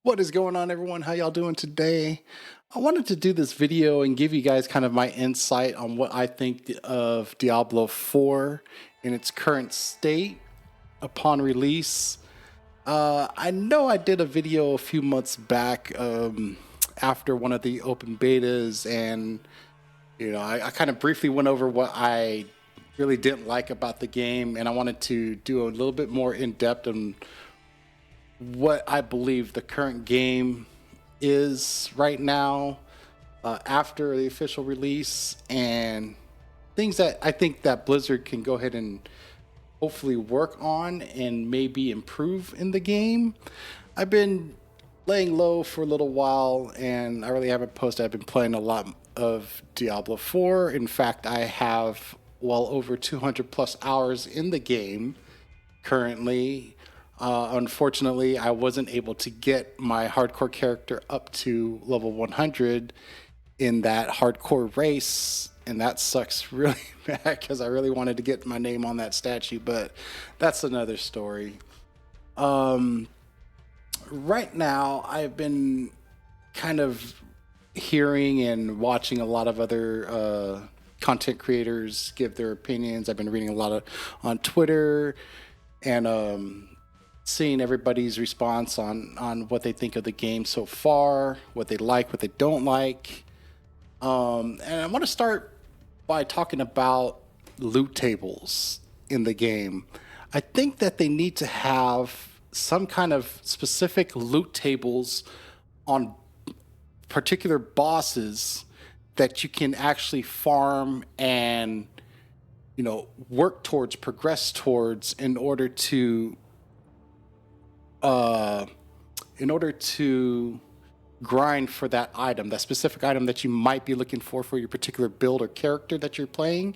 What is going on, everyone? How y'all doing today? I wanted to do this video and give you guys kind of my insight on what I think of Diablo 4 in its current state upon release. I know I did a video a few months back after one of the open betas, and I kind of briefly went over what I really didn't like about the game, and I wanted to do a little bit more in depth on what I believe the current game is right now after the official release, and things that I think that Blizzard can go ahead and hopefully work on and maybe improve in the game. I've been laying low for a little while and I really haven't posted. I've been playing a lot of Diablo 4. In fact, I have well over 200 plus hours in the game currently. Unfortunately, I wasn't able to get my hardcore character up to level 100 in that hardcore race, and that sucks really bad because I really wanted to get my name on that statue, but that's another story. Right now, I've been kind of hearing and watching a lot of other content creators give their opinions. I've been reading a lot of on Twitter and seeing everybody's response on what they think of the game so far, what they like, what they don't like. And I want to start by talking about loot tables in the game. I think that they need to have some kind of specific loot tables on particular bosses that you can actually farm and work towards, progress towards uh, in order to grind for that item, that specific item that you might be looking for your particular build or character that you're playing.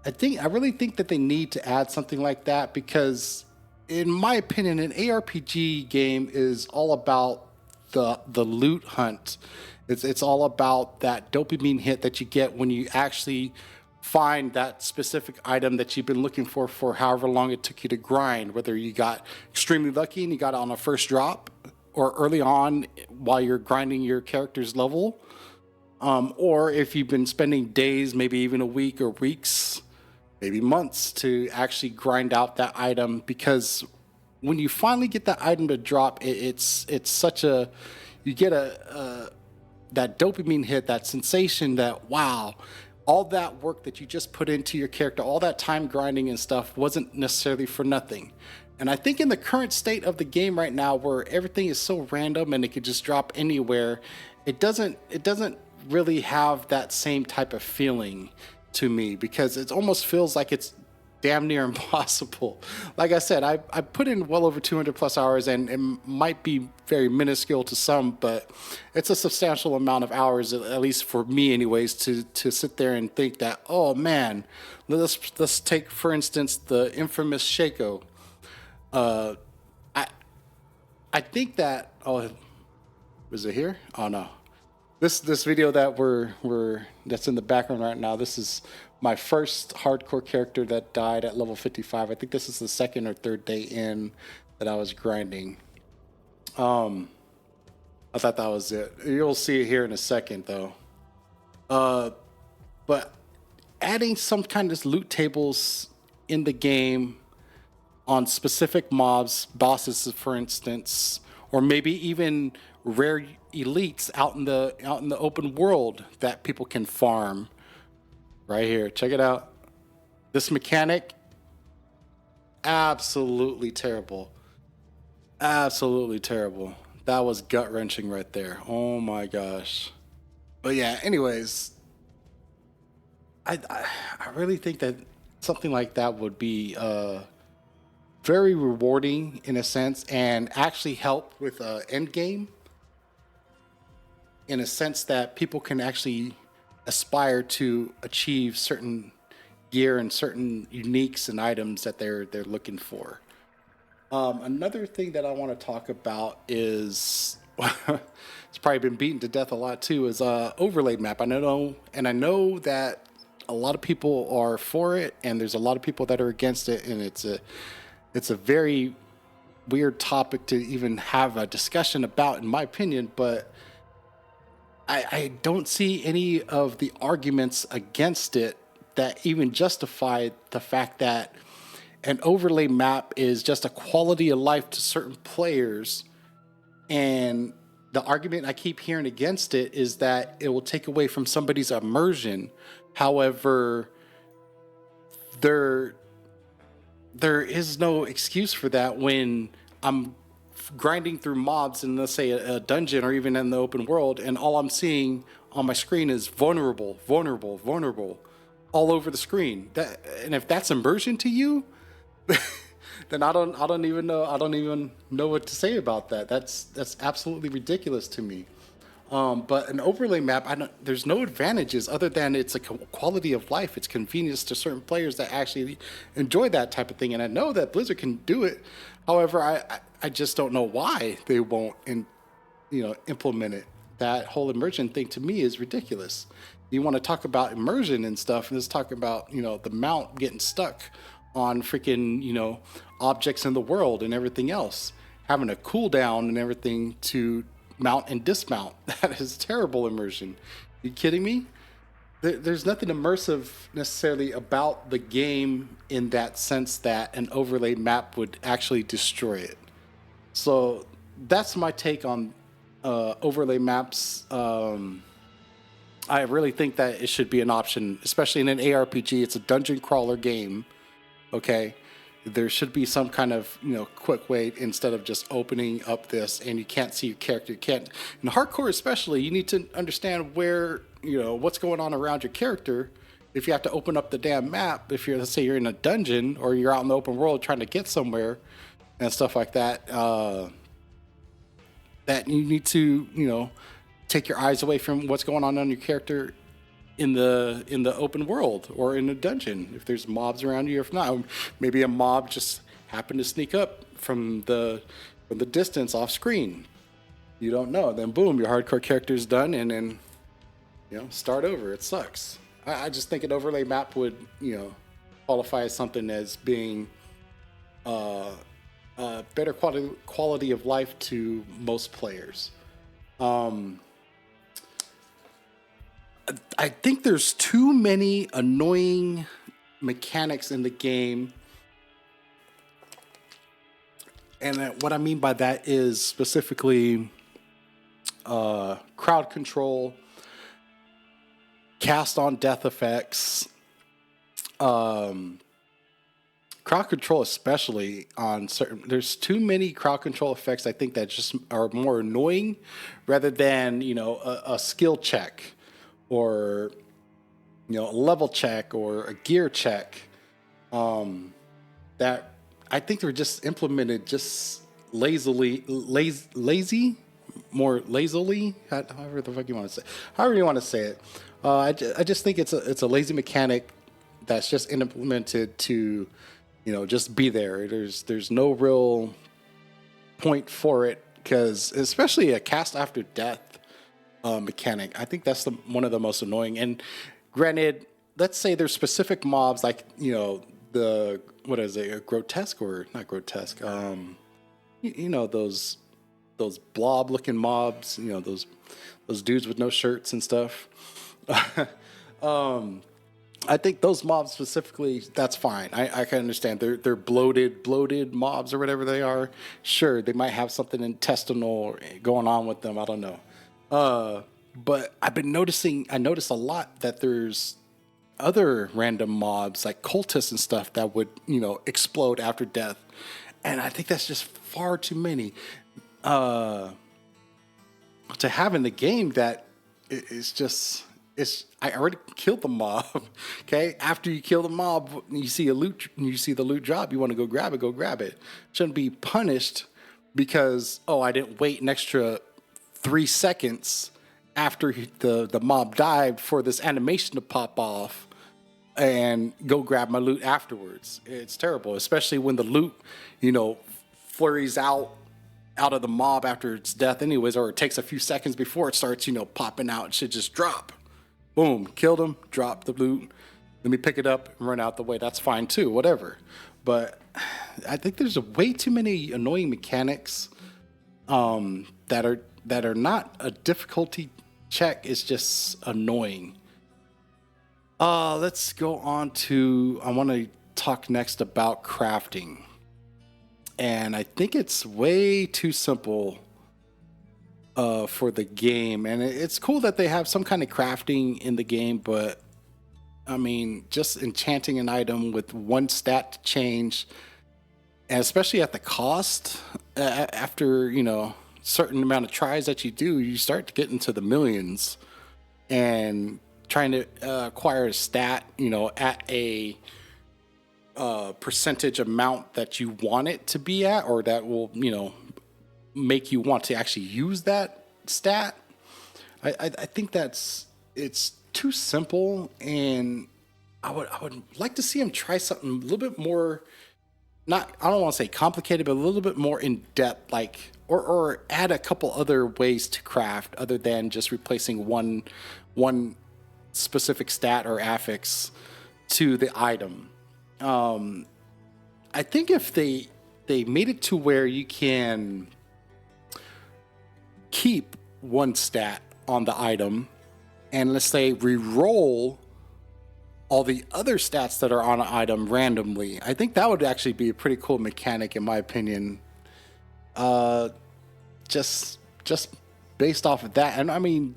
I really think that they need to add something like that because, in my opinion, an ARPG game is all about the loot hunt. It's all about that dopamine hit that you get when you actually find that specific item that you've been looking for however long it took you to grind, whether you got extremely lucky and you got it on a first drop or early on while you're grinding your character's level, or if you've been spending days, maybe even a week or weeks, maybe months to actually grind out that item. Because when you finally get that item to drop, it's such a, you get a that dopamine hit, that sensation that, wow, all that work that you just put into your character, all that time grinding and stuff wasn't necessarily for nothing. And I think in the current state of the game right now, where everything is so random and it could just drop anywhere, it doesn't really have that same type of feeling to me, because it almost feels like it's damn near impossible. Like I said, I put in well over 200 plus hours, and it might be very minuscule to some, but it's a substantial amount of hours, at least for me anyways, to sit there and think that, oh man, let's take for instance the infamous Shaco. uh i I think that, oh, was it here? Oh no, this video that we're that's in the background right now, this is my first hardcore character that died at level 55. I think this is the second or third day in that I was grinding. I thought that was it. You'll see it here in a second though. But adding some kind of loot tables in the game on specific mobs, bosses for instance, or maybe even rare elites out in the open world that people can farm. Right here, check it out. This mechanic, absolutely terrible. Absolutely terrible. That was gut wrenching right there. Oh my gosh. But yeah, anyways, I really think that something like that would be very rewarding in a sense, and actually help with Endgame, in a sense that people can actually aspire to achieve certain gear and certain uniques and items that they're looking for. Another thing that I want to talk about is it's probably been beaten to death a lot too, is overlay map. I know that a lot of people are for it, and there's a lot of people that are against it, and it's a very weird topic to even have a discussion about, in my opinion. But I don't see any of the arguments against it that even justify the fact that an overlay map is just a quality of life to certain players. And the argument I keep hearing against it is that it will take away from somebody's immersion. However, there is no excuse for that when I'm grinding through mobs in, let's say, a dungeon or even in the open world, and all I'm seeing on my screen is vulnerable, vulnerable, vulnerable all over the screen. And if that's immersion to you, then I don't even know what to say about that. That's absolutely ridiculous to me. But an overlay map, there's no advantages other than it's a quality of life. It's convenience to certain players that actually enjoy that type of thing. And I know that Blizzard can do it. However, I just don't know why they won't implement it. That whole immersion thing to me is ridiculous. You want to talk about immersion and stuff, and let's talk about the mount getting stuck on freaking objects in the world and everything else, having a cooldown and everything to mount and dismount. That is terrible immersion. You kidding me? There's nothing immersive necessarily about the game in that sense that an overlay map would actually destroy it. So that's my take on overlay maps. I really think that it should be an option, especially in an ARPG. It's a dungeon crawler game. Okay, there should be some kind of quick way instead of just opening up this and you can't see your character. You can't, in hardcore especially, you need to understand where what's going on around your character. If you have to open up the damn map, if let's say you're in a dungeon or you're out in the open world trying to get somewhere and stuff like that, that you need to take your eyes away from what's going on your character in the open world or in a dungeon. If there's mobs around you, if not, maybe a mob just happened to sneak up from the distance off screen. You don't know. Then boom, your hardcore character's done, and then start over. It sucks. I just think an overlay map would qualify as something as being a better quality of life to most players. I think there's too many annoying mechanics in the game. And what I mean by that is specifically crowd control, cast on death effects, crowd control especially on certain. There's too many crowd control effects I think that just are more annoying rather than a skill check. Or a level check or a gear check, that I think they're just implemented just lazy, more lazily. However the fuck you want to say, however you want to say it. I just think it's a lazy mechanic that's just implemented to just be there. There's no real point for it, because especially a cast after death mechanic, I think that's one of the most annoying. And granted, let's say there's specific mobs like the what is it, grotesque or not grotesque? Those blob looking mobs. Those dudes with no shirts and stuff. I think those mobs specifically, that's fine. I can understand. They're bloated mobs or whatever they are. Sure, they might have something intestinal going on with them. I don't know. But I noticed a lot that there's other random mobs like cultists and stuff that would, explode after death. And I think that's just far too many, to have in the game. That I already killed the mob. Okay. After you kill the mob, you see the loot drop. You want to go grab it. Shouldn't be punished because, I didn't wait an extra 3 seconds after the mob died for this animation to pop off and go grab my loot afterwards. It's terrible, especially when the loot, flurries out of the mob after its death anyways, or it takes a few seconds before it starts, popping out. It should just drop. Boom, killed him, drop the loot. Let me pick it up and run out the way. That's fine too, whatever. But I think there's a way too many annoying mechanics that are not a difficulty check. It's just annoying. Let's go on to. I want to talk next about crafting, and I think it's way too simple for the game. And it's cool that they have some kind of crafting in the game, but I mean, just enchanting an item with one stat to change, and especially at the cost, after certain amount of tries that you do, you start to get into the millions, and trying to acquire a stat, at a percentage amount that you want it to be at, or that will, make you want to actually use that stat. I think it's too simple, and I would like to see him try something a little bit more. Not, I don't want to say complicated, but a little bit more in depth, like, or add a couple other ways to craft other than just replacing one specific stat or affix to the item. I think if they made it to where you can keep one stat on the item, and let's say re-roll all the other stats that are on an item randomly, I think that would actually be a pretty cool mechanic, in my opinion. Just based off of that, and I mean,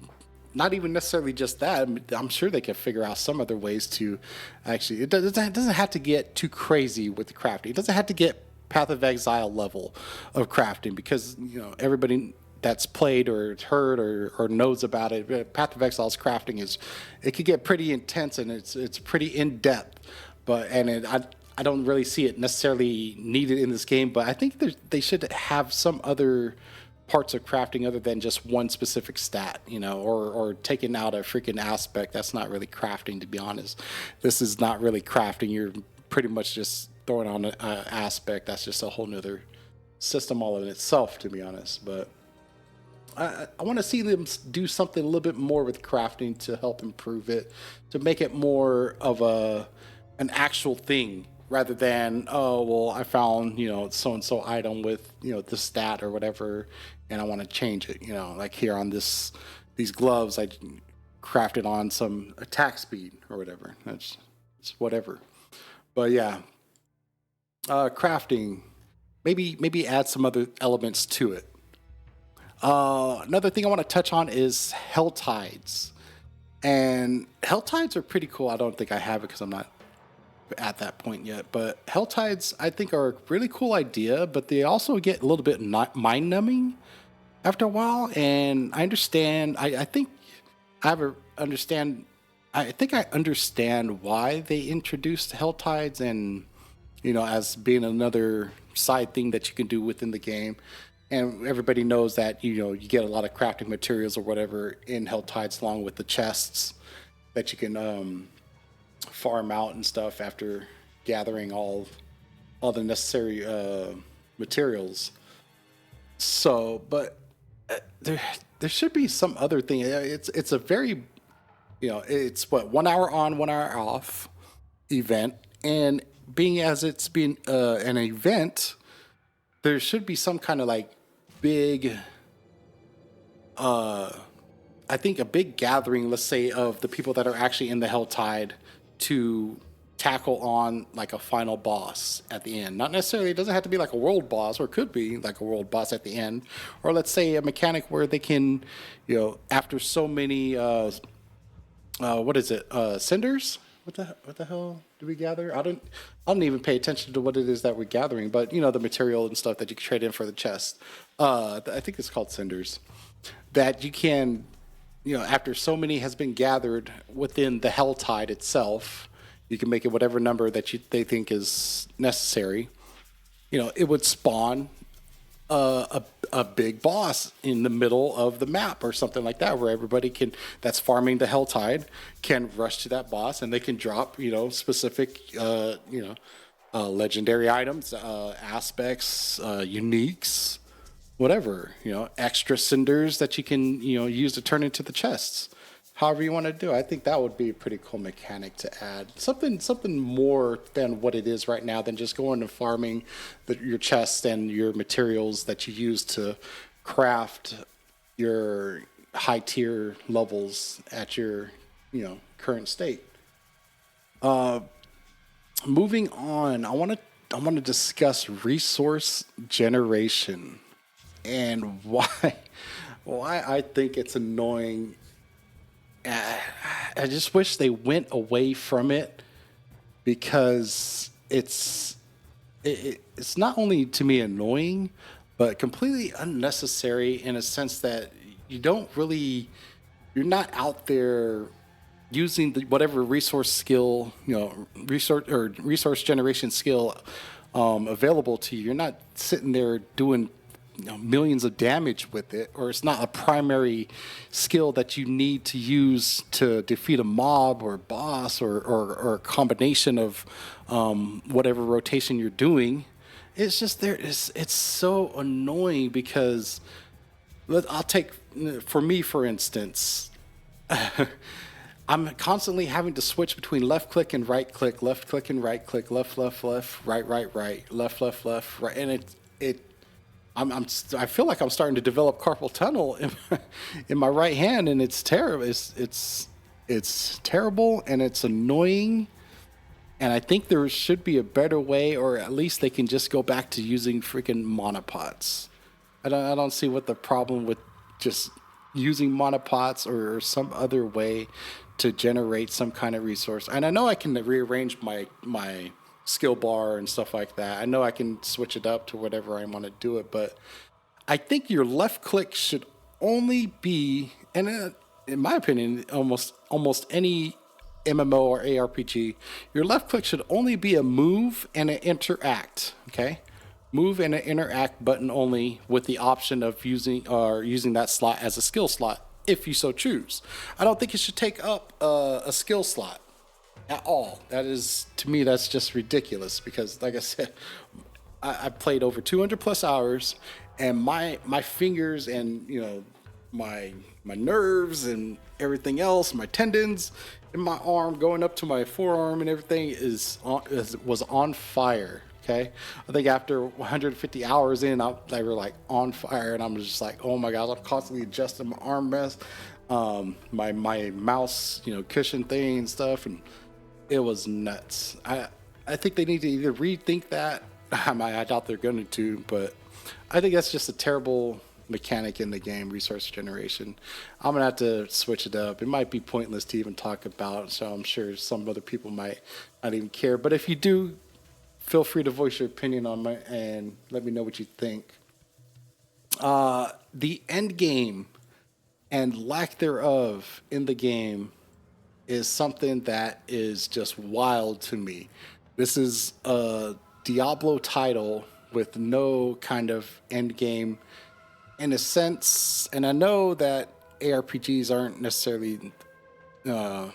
not even necessarily just that. I mean, I'm sure they could figure out some other ways to actually. It doesn't have to get too crazy with the crafting. It doesn't have to get Path of Exile level of crafting, because everybody that's played or heard or knows about it, Path of Exile's crafting it could get pretty intense, and it's pretty in depth. I don't really see it necessarily needed in this game, but I think they should have some other parts of crafting other than just one specific stat, or taking out a freaking aspect. That's not really crafting, to be honest. This is not really crafting. You're pretty much just throwing on an aspect. That's just a whole nother system all in itself, to be honest. But I want to see them do something a little bit more with crafting to help improve it, to make it more of an actual thing, rather than, oh, well, I found so and so item with this stat or whatever, and I want to change it. Like here on these gloves, I crafted on some attack speed or whatever. It's whatever. But yeah, crafting, maybe add some other elements to it. Another thing I want to touch on is Helltides. And Helltides are pretty cool. I don't think I have it because I'm not at that point yet. But Helltides, I think, are a really cool idea, but they also get a little bit mind numbing after a while. And I understand. I think I have a understand. I think I understand why they introduced Helltides, and as being another side thing that you can do within the game. And everybody knows that you get a lot of crafting materials or whatever in Helltides, along with the chests that you can farm out and stuff after gathering all the necessary materials. So, but there should be some other thing. It's a very it's what, 1 hour on, 1 hour off event, and being as it's been an event, there should be some kind of like big I think a big gathering, let's say, of the people that are actually in the Helltide to tackle on like a final boss at the end. Not necessarily, it doesn't have to be like a world boss, or it could be like a world boss at the end. Or let's say a mechanic where they can, after so many what is it? Cinders? What the hell do we gather? I don't even pay attention to what it is that we're gathering, but the material and stuff that you can trade in for the chest. I think it's called cinders. That you can, after so many has been gathered within the Helltide itself, you can make it whatever number that they think is necessary. It would spawn a big boss in the middle of the map or something like that, where everybody that's farming the Helltide can rush to that boss, and they can drop specific legendary items, aspects, uniques, whatever, extra cinders that you can use to turn into the chests. however you want to do it. I think that would be a pretty cool mechanic to add. Something more than what it is right now than just going and farming your chests and your materials that you use to craft your high tier levels at your current state. Moving on, I want to discuss resource generation and why I think it's annoying. I just wish they went away from it because it's not only to me annoying, but completely unnecessary in a sense that you don't really you're not out there using whatever resource skill, resource generation skill available to you. You're not sitting there doing millions of damage with it, or it's not a primary skill that you need to use to defeat a mob or boss or a combination of whatever rotation you're doing. It's just it's so annoying because I'll take for me for instance. I'm constantly having to switch between left click and right click, left click and right click, left, left, left, right, right, right, left, left, left, right, and I feel like I'm starting to develop carpal tunnel in my right hand, and it's terrible. It's terrible and it's annoying. And I think there should be a better way, or at least they can just go back to using freaking monopods. I don't see what the problem with just using monopods or some other way to generate some kind of resource. And I know I can rearrange my skill bar and stuff like that. I know I can switch it up to whatever I want to do it, but I think your left click should only be, and in my opinion, almost any MMO or ARPG, your left click should only be a move and an interact. Okay, move and an interact button only, with the option of using that slot as a skill slot if you so choose. I don't think it should take up a skill slot at all. That is, to me, that's just ridiculous because, like I said, I played over 200 plus hours, and my fingers and my nerves and everything else, my tendons in my arm going up to my forearm and everything was on fire. Okay, I think after 150 hours in, they were like on fire, and I'm just like, oh my god, I'm constantly adjusting my arm rest, my mouse, cushion thing and stuff, and it was nuts. I think they need to either rethink that. I doubt they're going to, but I think that's just a terrible mechanic in the game, resource generation. I'm gonna have to switch it up. It might be pointless to even talk about, so I'm sure some other people might not even care. But if you do, feel free to voice your opinion on and let me know what you think. The end game and lack thereof in the game is something that is just wild to me. This is a Diablo title with no kind of end game in a sense, and I know that ARPGs aren't necessarily. There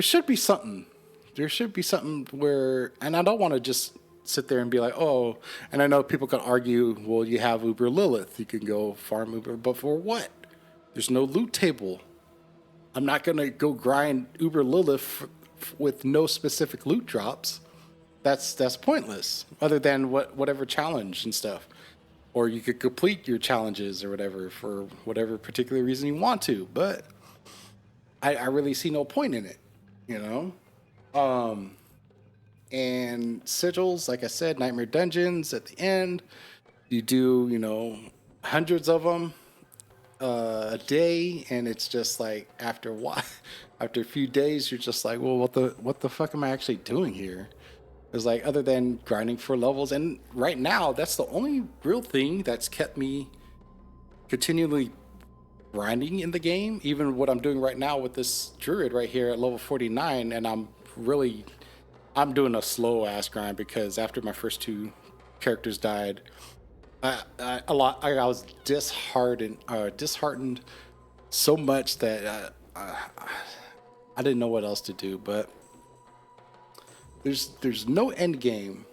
should be something. There should be something where, and I don't want to just sit there and be like, oh. And I know people can argue, well, you have Uber Lilith, you can go farm Uber, but for what? There's no loot table. I'm not gonna go grind Uber Lilith with no specific loot drops. That's pointless. Other than whatever challenge and stuff. Or you could complete your challenges or whatever for whatever particular reason you want to. But I really see no point in it, And sigils, like I said, Nightmare Dungeons at the end. You do, hundreds of them a day, and it's just like after a while, after a few days, you're just like, well, what the fuck am I actually doing here? It's like, other than grinding for levels, and right now that's the only real thing that's kept me continually grinding in the game. Even what I'm doing right now with this druid right here at level 49, and I'm doing a slow ass grind because after my first two characters died, I was disheartened so much that I didn't know what else to do. But there's no end game,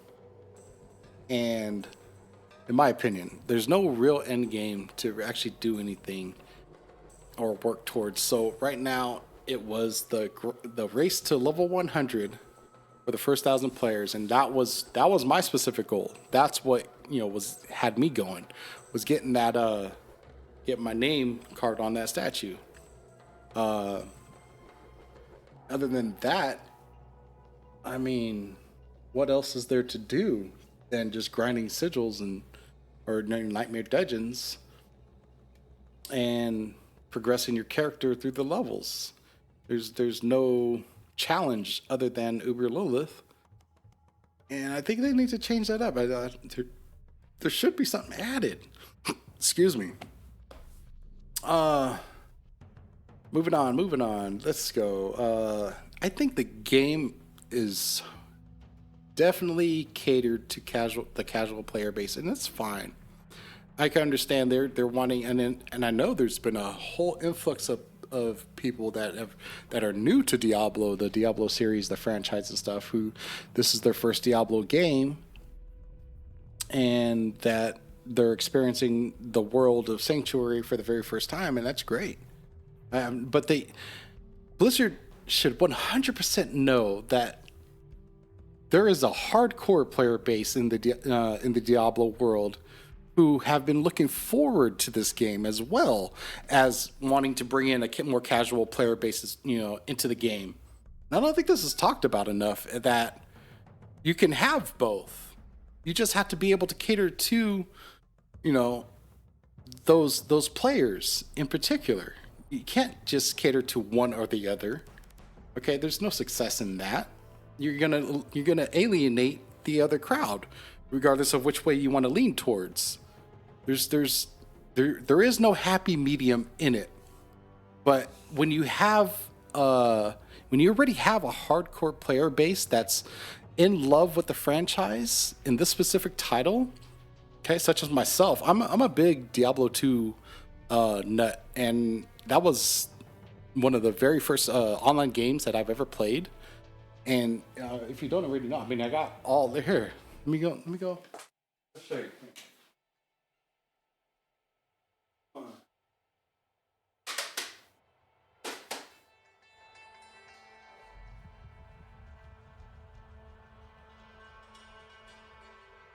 and in my opinion, there's no real end game to actually do anything. or work towards. So right now it was the race to level 100 for the first 1,000 players, and that was my specific goal. That's what was had me going, was getting that get my name carved on that statue. Other than that, I mean, what else is there to do than just grinding sigils and or nightmare dungeons and progressing your character through the levels? There's no challenge other than Uber Lilith, and I think they need to change that up. There should be something added. Excuse me. Uh, moving on. Let's go. I think the game is definitely catered to the casual player base, and that's fine. I can understand they're wanting, and I know there's been a whole influx of people that are new to Diablo, the Diablo series, the franchise and stuff, who this is their first Diablo game, and that they're experiencing the world of Sanctuary for the very first time, and that's great. But Blizzard should 100% know that there is a hardcore player base in the Diablo world who have been looking forward to this game, as well as wanting to bring in a more casual player base, into the game. And I don't think this is talked about enough, that you can have both. You just have to be able to cater to, those players in particular. You can't just cater to one or the other. Okay, there's no success in that. You're gonna alienate the other crowd, regardless of which way you want to lean towards. There is no happy medium in it. But when you already have a hardcore player base that's in love with the franchise in this specific title, okay, such as myself, I'm a big Diablo 2 nut, and that was one of the very first online games that I've ever played. And if you don't already know, I mean, I got all here. Let me go. Let's show you.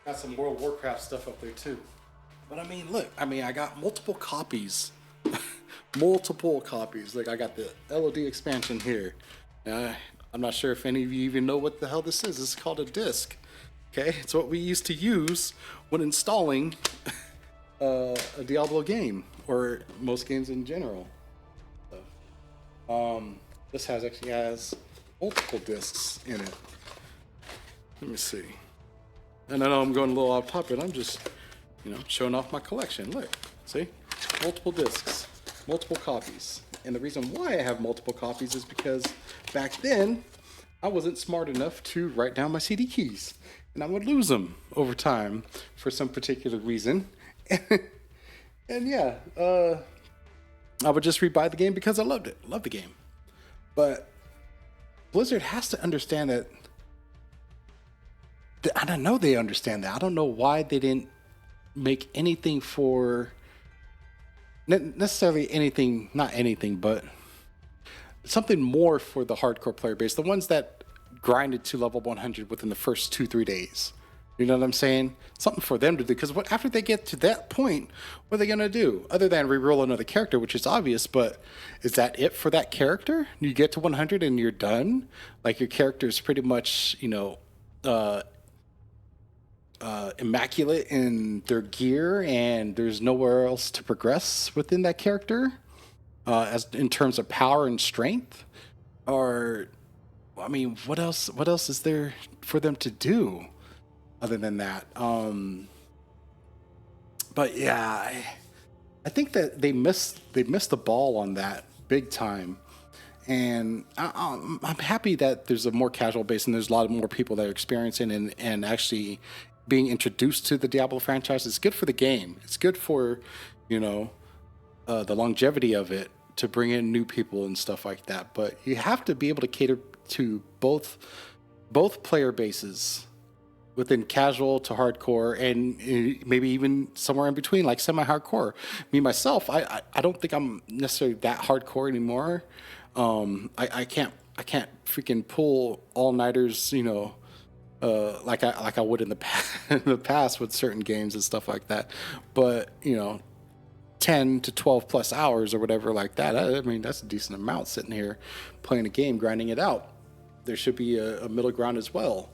Got some World of Warcraft stuff up there too. But I mean, look, I got multiple copies. Multiple copies. Like, I got the LOD expansion here. I'm not sure if any of you even know what the hell this is. It's called a disc. Okay, it's what we used to use when installing a Diablo game, or most games in general. This actually has multiple discs in it. Let me see. And I know I'm going a little off topic. I'm just, showing off my collection. Look, see, multiple discs, multiple copies. And the reason why I have multiple copies is because back then I wasn't smart enough to write down my CD keys, and I would lose them over time for some particular reason. And yeah, I would just rebuy the game because I loved the game. But Blizzard has to understand that, and I know they understand that. I don't know why they didn't make anything for, not necessarily anything, not anything, but something more for the hardcore player base, the ones that grinded to level 100 within the first 2-3 days. You know what I'm saying? Something for them to do, because after they get to that point, what are they gonna do other than re-roll another character, which is obvious? But is that it for that character? You get to 100 and you're done. Like, your character is pretty much, immaculate in their gear, and there's nowhere else to progress within that character, as in terms of power and strength. Or, I mean, what else is there for them to do other than that? But yeah, I think that they missed the ball on that big time. And I'm happy that there's a more casual base, and there's a lot of more people that are experiencing and actually being introduced to the Diablo franchise. It's good for the game. It's good for, the longevity of it, to bring in new people and stuff like that. But you have to be able to cater to both player bases within casual to hardcore, and maybe even somewhere in between, like semi-hardcore. Me myself, I don't think I'm necessarily that hardcore anymore. I can't freaking pull all nighters, like I would in the in the past with certain games and stuff like that. But 10 to 12 plus hours or whatever like that. I mean, that's a decent amount sitting here playing a game, grinding it out. There should be a middle ground as well.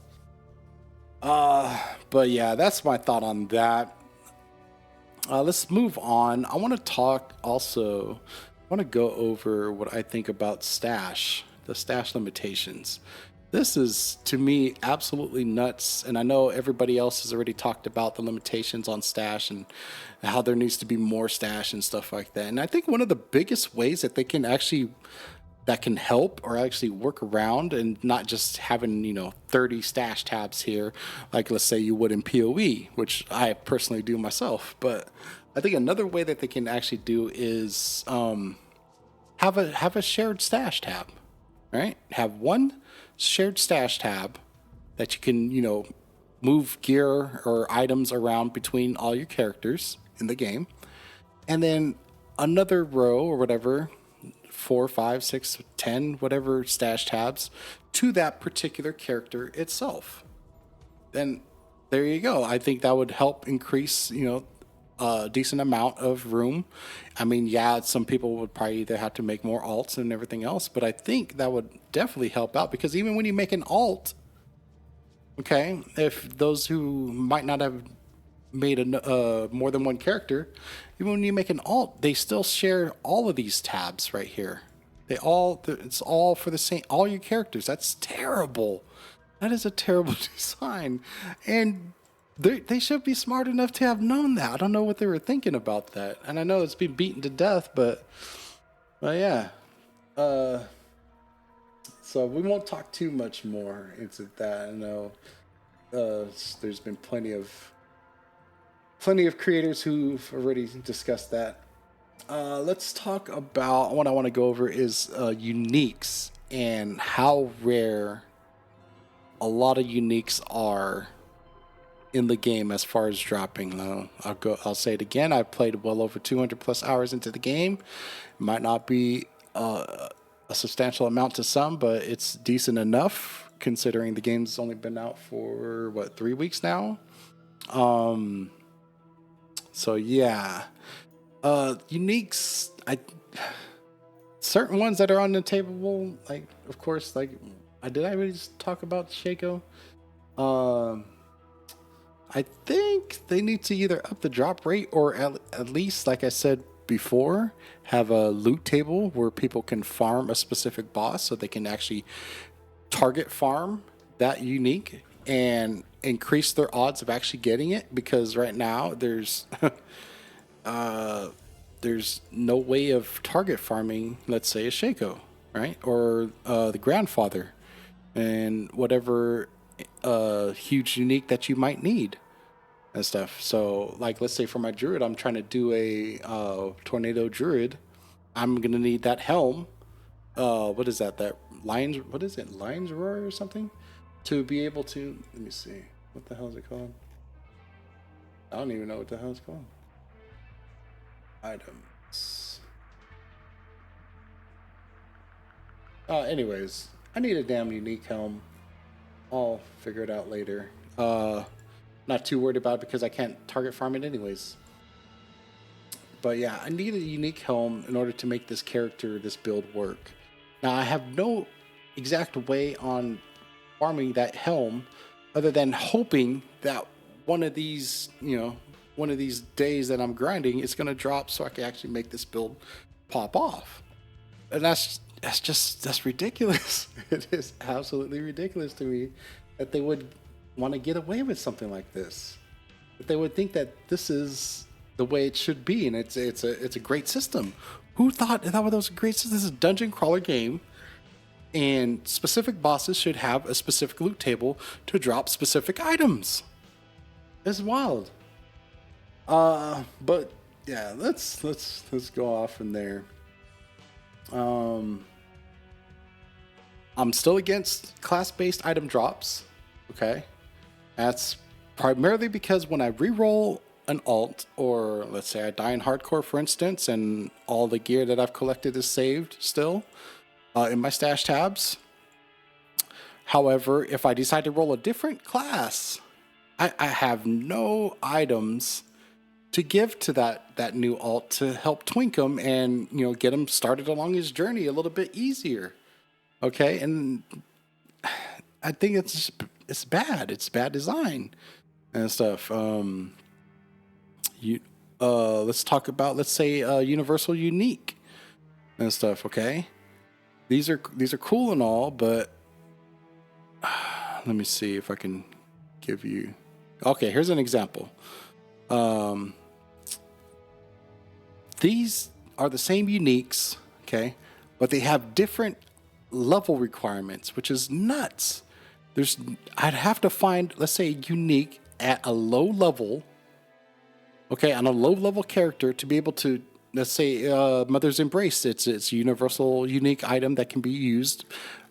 But yeah, that's my thought on that. Let's move on. I want to talk also, I want to go over what I think about stash, the stash limitations. This is, to me, absolutely nuts. And I know everybody else has already talked about the limitations on stash and how there needs to be more stash and stuff like that. And I think one of the biggest ways that they can actually that can help or actually work around and not just having 30 stash tabs here like let's say you would in PoE, which I personally do myself. But I think another way that they can actually do is have a shared stash tab, right? Have one shared stash tab that you can move gear or items around between all your characters in the game, and then another row or whatever, 4, 5, 6, 10, whatever stash tabs to that particular character itself. Then there you go. I think that would help increase, a decent amount of room. I mean, yeah, some people would probably either have to make more alts and everything else, but I think that would definitely help out because even when you make an alt, okay, if those who might not have made more than one character, even when you make an alt, they still share all of these tabs right here. It's all for the same, all your characters. That's terrible. That is a terrible design. And they should be smart enough to have known that. I don't know what they were thinking about that. And I know it's been beaten to death, but yeah. So we won't talk too much more into that. I know there's been plenty of creators who've already discussed that. Let's talk about what I want to go over is uniques and how rare a lot of uniques are in the game as far as dropping. I'll say it again. I've played well over 200 plus hours into the game. It might not be a substantial amount to some, but it's decent enough considering the game's only been out for 3 weeks now. So yeah, uniques. Certain ones that are on the table, like of course, like did I really just talk about Shaco? I think they need to either up the drop rate or at least, like I said before, have a loot table where people can farm a specific boss so they can actually target farm that unique and increase their odds of actually getting it. Because right now there's there's no way of target farming, let's say, a Shaco, right? Or the grandfather and whatever huge unique that you might need and stuff. So, like, let's say for my druid, I'm trying to do a tornado druid. I'm gonna need that helm. What is that? That lions? What is it? Lions roar or something? To be able to. Let me see. What the hell is it called? I don't even know what the hell it's called. Items. Anyways, I need a damn unique helm. I'll figure it out later. Not too worried about it because I can't target farm it anyways. But yeah, I need a unique helm in order to make this character, this build work. Now, I have no exact way on farming that helm other than hoping that one of these, one of these days that I'm grinding, it's going to drop so I can actually make this build pop off. And that's ridiculous. It is absolutely ridiculous to me that they would want to get away with something like this. That they would think that this is the way it should be, and it's a great system. Who thought that was a great system? This is a dungeon crawler game, and specific bosses should have a specific loot table to drop specific items. It's wild. But yeah, let's go off from there. I'm still against class-based item drops. Okay. That's primarily because when I reroll an alt, or let's say I die in hardcore, for instance, and all the gear that I've collected is saved still in my stash tabs. However, if I decide to roll a different class, I have no items to give to that new alt to help twink him and get him started along his journey a little bit easier. Okay, and I think it's bad. It's bad design and stuff. You let's talk about, let's say, universal unique and stuff. Okay, these are cool and all, but let me see if I can give you. Okay, here's an example. These are the same uniques, okay, but they have different level requirements, which is nuts. I'd have to find, let's say, unique at a low level, okay, on a low level character to be able to, let's say, Mother's Embrace. It's a universal unique item that can be used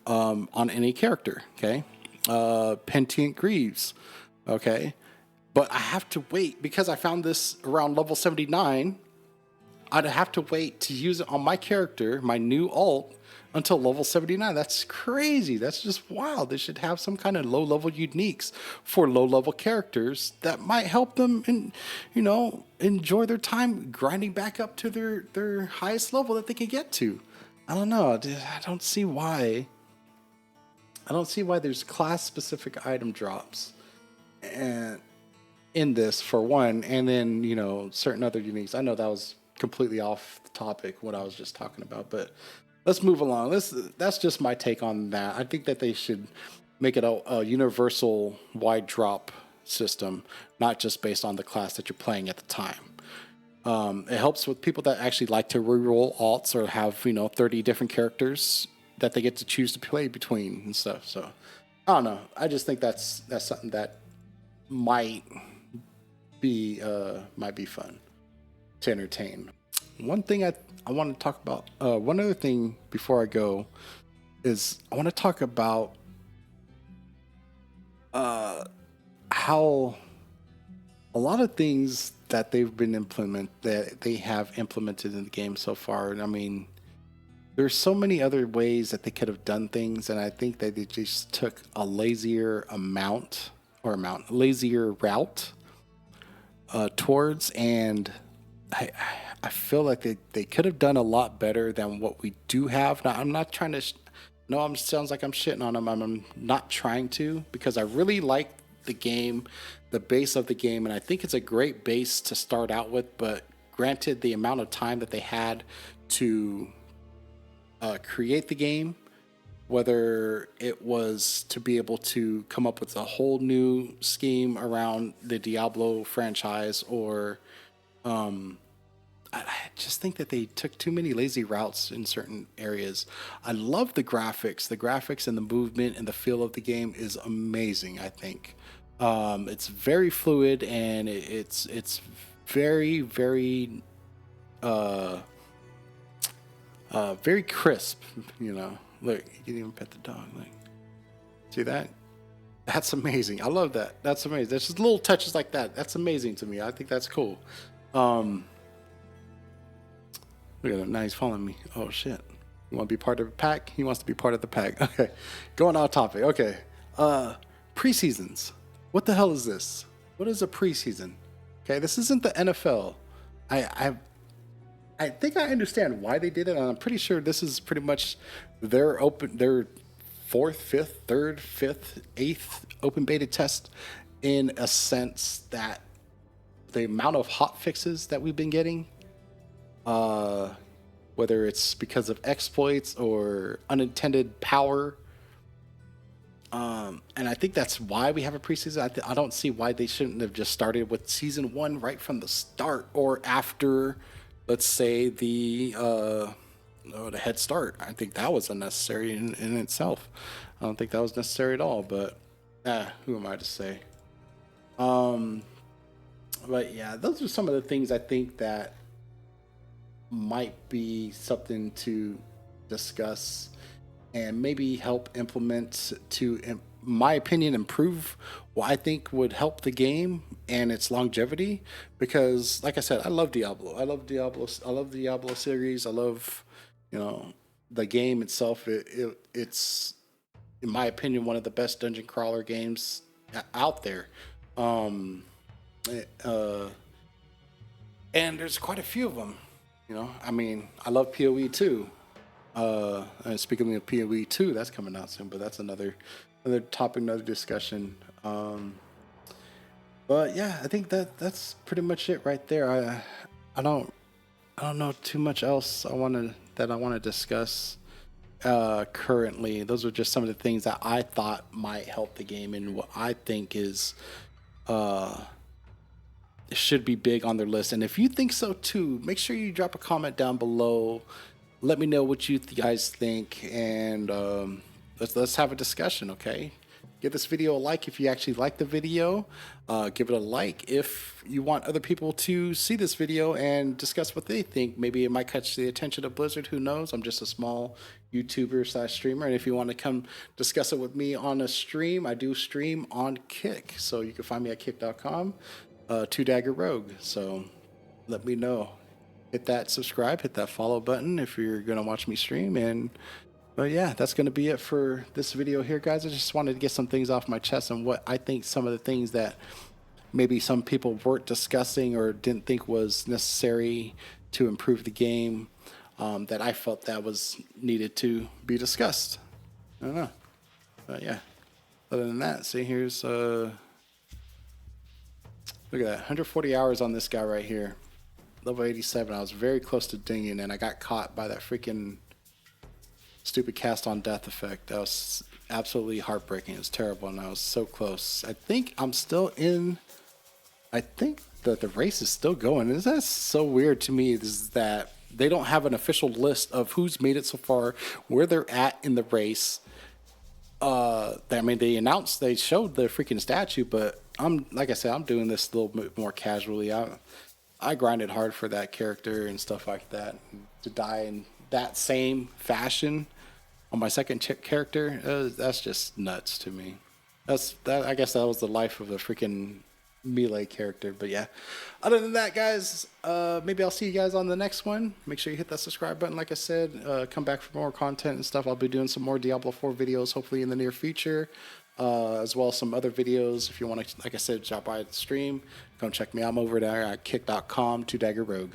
on any character, okay. Pentient Greaves, okay, but I have to wait because I found this around level 79. I'd have to wait to use it on my character, my new alt, until level 79. That's crazy. That's just wild. They should have some kind of low-level uniques for low-level characters that might help them enjoy their time grinding back up to their highest level that they can get to. I don't know. I don't see why. I don't see why there's class-specific item drops and in this, for one, and then certain other uniques. I know that was completely off the topic what I was just talking about, but let's move along. That's just my take on that. I think that they should make it a universal wide drop system, not just based on the class that you're playing at the time. It helps with people that actually like to reroll alts or have 30 different characters that they get to choose to play between and stuff. So I don't know. I just think that's something that might be fun to entertain. One thing I want to talk about, one other thing before I go, is I want to talk about how a lot of things that they have implemented in the game so far. And I mean, there's so many other ways that they could have done things, and I think that they just took a lazier route towards, and I feel like they could have done a lot better than what we do have. Now, I'm not trying to. Sounds like I'm shitting on them. I'm not trying to, because I really like the game, the base of the game, and I think it's a great base to start out with. But granted, the amount of time that they had to create the game, whether it was to be able to come up with a whole new scheme around the Diablo franchise, or I just think that they took too many lazy routes in certain areas. I love the graphics. The graphics and the movement and the feel of the game is amazing, I think. It's very fluid, and it's very, very very crisp. Look, you can even pet the dog. Like, see that? That's amazing. I love that. That's amazing. There's just little touches like that. That's amazing to me. I think that's cool. Look at him. Now he's following me. Oh, shit. You want to be part of the pack? He wants to be part of the pack. Okay. Going off topic. Okay. Preseasons. What the hell is this? What is a preseason? Okay. This isn't the NFL. I think I understand why they did it. And I'm pretty sure this is pretty much their fourth, fifth, third, fifth, eighth open beta test, in a sense that the amount of hot fixes that we've been getting, whether it's because of exploits or unintended power, and I think that's why we have a preseason. I don't see why they shouldn't have just started with season one right from the start, or after, let's say, the head start. I think that was unnecessary in itself. I don't think that was necessary at all, but who am I to say? But yeah, those are some of the things I think that might be something to discuss and maybe help implement to my opinion, improve what I think would help the game and its longevity. Because, like I said, I love Diablo. I love Diablo. I love the Diablo series. I love, you know, the game itself. It's, in my opinion, one of the best dungeon crawler games out there. Um, uh, and there's quite a few of them. I mean, I love PoE too. And speaking of PoE 2, that's coming out soon, but that's another topic, another discussion. But yeah, I think that's pretty much it right there. I don't I don't know too much else I want to discuss currently. Those are just some of the things that I thought might help the game and what I think is uh should be big on their list. And if you think so too, make sure you drop a comment down below. Let me know what you guys think, and let's have a discussion. Okay, give this video a like if you actually like the video. Give it a like if you want other people to see this video and discuss what they think. Maybe it might catch the attention of Blizzard. Who knows? I'm just a small YouTuber / streamer, and if you want to come discuss it with me on a stream, I do stream on Kick, so you can find me at kick.com. Two Dagger Rogue. So let me know. Hit that subscribe, hit that follow button if you're gonna watch me stream. And but yeah, that's gonna be it for this video here, guys. I just wanted to get some things off my chest and what I think some of the things that maybe some people weren't discussing or didn't think was necessary to improve the game, that I felt that was needed to be discussed. I don't know. But yeah. Other than that, see, here's look at that, 140 hours on this guy right here. Level 87. I was very close to dinging, and I got caught by that freaking stupid cast on death effect. That was absolutely heartbreaking. It was terrible, and I was so close. I think I'm still in. I think that the race is still going. And that's so weird to me is that they don't have an official list of who's made it so far, where they're at in the race. I mean, they showed the freaking statue, but like I said, I'm doing this a little bit more casually. I grinded hard for that character and stuff like that. To die in that same fashion on my second character, that's just nuts to me. I guess that was the life of the freaking melee character. But yeah, other than that, guys, maybe I'll see you guys on the next one. Make sure you hit that subscribe button. Like I said, come back for more content and stuff. I'll be doing some more Diablo 4 videos hopefully in the near future, as well as some other videos. If you want to, like I said, drop by the stream, come check me out. I'm over there at kick.com, 2Dagger Rogue.